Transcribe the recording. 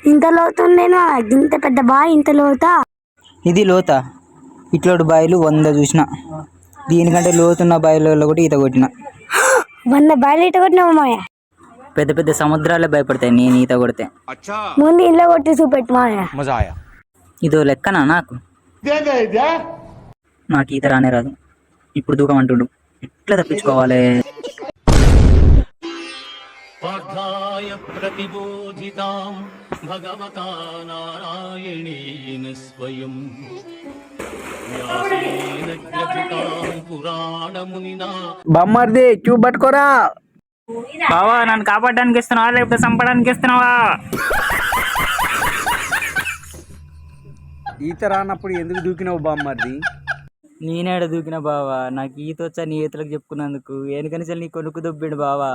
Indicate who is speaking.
Speaker 1: ఇంత లోతుండేనా? ఇంత పెద్ద బావి ఇంత లోతా?
Speaker 2: ఇది లోత. ఇట్లాంటి బావిలు 100 చూసిన. దీనికంటే లోతున్న బావిలలో కూడా ఈత కొట్టిన.
Speaker 1: 100 బావిలు ఈత కొట్టినావు మాయ?
Speaker 2: పెద్ద పెద్ద సముద్రాలే భయపడతాయి నేను ఈత కొడితే.
Speaker 1: ముందు ఇంట్లో కొట్టి చూపెట్టు మాయ.
Speaker 2: ఇదో లెక్కనా నాకు? నాకు ఈత రానే రాదు. ఇప్పుడు దూకమంటుడు, ఎట్లా తప్పించుకోవాలి?
Speaker 3: బమ్మర్ది ట్యూబ్ పట్టుకోరా.
Speaker 2: బావా, నన్ను కాపాడడానికి ఇస్తున్నావా లేకపోతే చంపడానికి ఇస్తున్నావా?
Speaker 3: ఈత రానప్పుడు ఎందుకు దూకినావు బామ్మర్ది?
Speaker 2: నేనేడ దూకిన బావా, నాకు ఈత వచ్చా నీ ఈతలకు చెప్పుకున్నందుకు. ఎందుకని నీ కొనుక్కు దొబ్బిండు బావా.